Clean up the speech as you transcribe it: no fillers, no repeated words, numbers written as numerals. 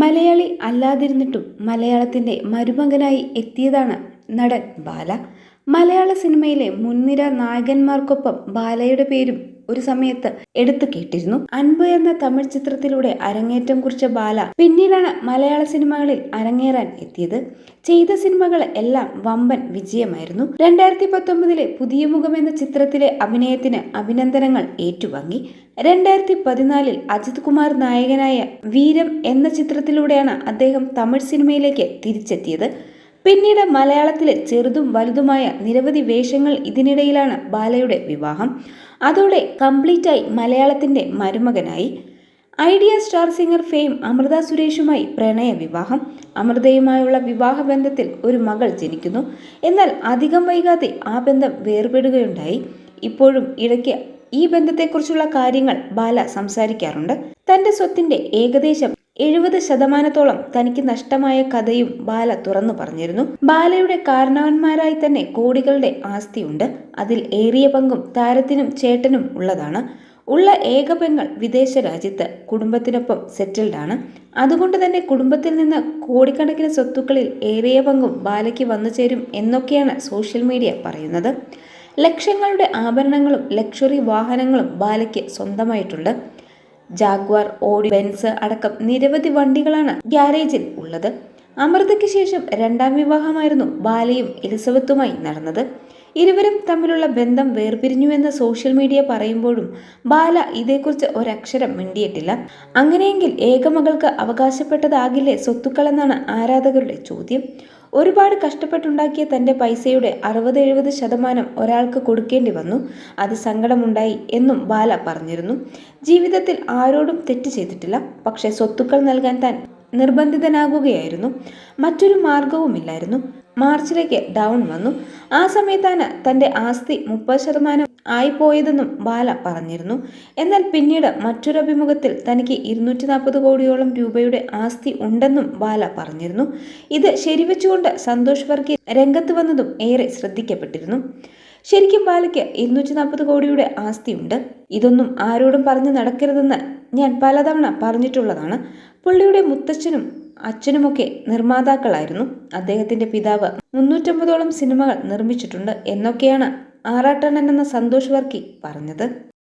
മലയാളി അല്ലാതിരുന്നിട്ടും മലയാളത്തിൻ്റെ മരുമകനായി എത്തിയതാണ് നടൻ ബാല. മലയാള സിനിമയിലെ മുൻനിര നായകന്മാർക്കൊപ്പം ബാലയുടെ പേരും ഒരു സമയത്ത് എടുത്തു കേട്ടിരുന്നു. അൻപ് എന്ന തമിഴ് ചിത്രത്തിലൂടെ അരങ്ങേറ്റം കുറിച്ച ബാല പിന്നീടാണ് മലയാള സിനിമകളിൽ അരങ്ങേറാൻ എത്തിയത്. ചെയ്ത സിനിമകൾ എല്ലാം വമ്പൻ വിജയമായിരുന്നു. 2019 പുതിയ മുഖം എന്ന ചിത്രത്തിലെ അഭിനയത്തിന് അഭിനന്ദനങ്ങൾ ഏറ്റുവാങ്ങി. 2014 അജിത് കുമാർ നായകനായ വീരം എന്ന ചിത്രത്തിലൂടെയാണ് അദ്ദേഹം തമിഴ് സിനിമയിലേക്ക് തിരിച്ചെത്തിയത്. പിന്നീട് മലയാളത്തിലെ ചെറുതും വലുതുമായ നിരവധി വേഷങ്ങൾ. ഇതിനിടയിലാണ് ബാലയുടെ വിവാഹം. അതോടെ കംപ്ലീറ്റായി മലയാളത്തിൻ്റെ മരുമകനായി. Idea star singer fame Amrutha സുരേഷുമായി പ്രണയ വിവാഹം. അമൃതയുമായുള്ള വിവാഹബന്ധത്തിൽ ഒരു മകൾ ജനിക്കുന്നു. എന്നാൽ അധികം വൈകാതെ ആ ബന്ധം വേർപെടുകയുണ്ടായി. ഇപ്പോഴും ഇടയ്ക്ക് ഈ ബന്ധത്തെക്കുറിച്ചുള്ള കാര്യങ്ങൾ ബാല സംസാരിക്കാറുണ്ട്. തൻ്റെ സ്വത്തിൻ്റെ ഏകദേശം 70% തനിക്ക് നഷ്ടമായ കഥയും ബാല തുറന്നു പറഞ്ഞിരുന്നു. ബാലയുടെ കാരണവന്മാരായി തന്നെ കോടികളുടെ ആസ്തിയുണ്ട്. അതിൽ ഏറിയ പങ്കും താരത്തിനും ചേട്ടനും ഉള്ളതാണ്. ഉള്ള ഏക പെങ്ങൾ വിദേശ രാജ്യത്ത് കുടുംബത്തിനൊപ്പം സെറ്റിൽഡാണ്. അതുകൊണ്ട് തന്നെ കുടുംബത്തിൽ നിന്ന് കോടിക്കണക്കിന് സ്വത്തുക്കളിൽ ഏറിയ പങ്കും ബാലയ്ക്ക് വന്നു ചേരും എന്നൊക്കെയാണ് സോഷ്യൽ മീഡിയ പറയുന്നത്. ലക്ഷങ്ങളുടെ ആഭരണങ്ങളും ലക്ഷറി വാഹനങ്ങളും ബാലയ്ക്ക് സ്വന്തമായിട്ടുണ്ട്. ജാഗ്വാർ, ഓഡി, ബെൻസ് അടക്കം നിരവധി വണ്ടികളാണ് ഗ്യാരേജിൽ ഉള്ളത്. അമൃതയ്ക്ക് ശേഷം രണ്ടാം വിവാഹമായിരുന്നു ബാലയും എലിസബത്തുമായി നടന്നത്. ഇരുവരും തമ്മിലുള്ള ബന്ധം വേർപിരിഞ്ഞുവെന്ന് സോഷ്യൽ മീഡിയ പറയുമ്പോഴും ബാല ഇതേക്കുറിച്ച് ഒരക്ഷരം മിണ്ടിയിട്ടില്ല. അങ്ങനെയെങ്കിൽ ഏകമകൾക്ക് അവകാശപ്പെട്ടതാകില്ലേ സ്വത്തുക്കളെന്നാണ് ആരാധകരുടെ ചോദ്യം. ഒരുപാട് കഷ്ടപ്പെട്ടുണ്ടാക്കിയ തൻ്റെ പൈസയുടെ 60-70% ഒരാൾക്ക് കൊടുക്കേണ്ടി വന്നു. അത് സങ്കടമുണ്ടായി എന്നും ബാല പറഞ്ഞിരുന്നു. ജീവിതത്തിൽ ആരോടും തെറ്റ് ചെയ്തിട്ടില്ല. പക്ഷേ സ്വത്തുക്കൾ നൽകാൻ താൻ നിർബന്ധിതനാകുകയായിരുന്നു. മറ്റൊരു മാർഗവുമില്ലായിരുന്നു. മാർച്ചിലേക്ക് ഡൗൺ വന്നു. ആ സമയത്താണ് തൻ്റെ ആസ്തി 30% ആയിപ്പോയതെന്നും ബാല പറഞ്ഞിരുന്നു. എന്നാൽ പിന്നീട് മറ്റൊരു അഭിമുഖത്തിൽ തനിക്ക് 240 കോടിയോളം രൂപയുടെ ആസ്തി ഉണ്ടെന്നും ബാല പറഞ്ഞിരുന്നു. ഇത് ശരിവെച്ചുകൊണ്ട് സന്തോഷ് വർഗി രംഗത്ത് വന്നതും ഏറെ ശ്രദ്ധിക്കപ്പെട്ടിരുന്നു. ശരിക്കും ബാലയ്ക്ക് 240 കോടിയുടെ ആസ്തിയുണ്ട്. ഇതൊന്നും ആരോടും പറഞ്ഞു നടക്കരുതെന്ന് ഞാൻ പലതവണ പറഞ്ഞിട്ടുള്ളതാണ്. പുള്ളിയുടെ മുത്തച്ഛനും അച്ഛനുമൊക്കെ നിർമ്മാതാക്കളായിരുന്നു. അദ്ദേഹത്തിൻ്റെ പിതാവ് 350ഓളം സിനിമകൾ നിർമ്മിച്ചിട്ടുണ്ട് എന്നൊക്കെയാണ് ആറാട്ടണ്ണൻ എന്ന സന്തോഷ് വർക്കി പറഞ്ഞത്.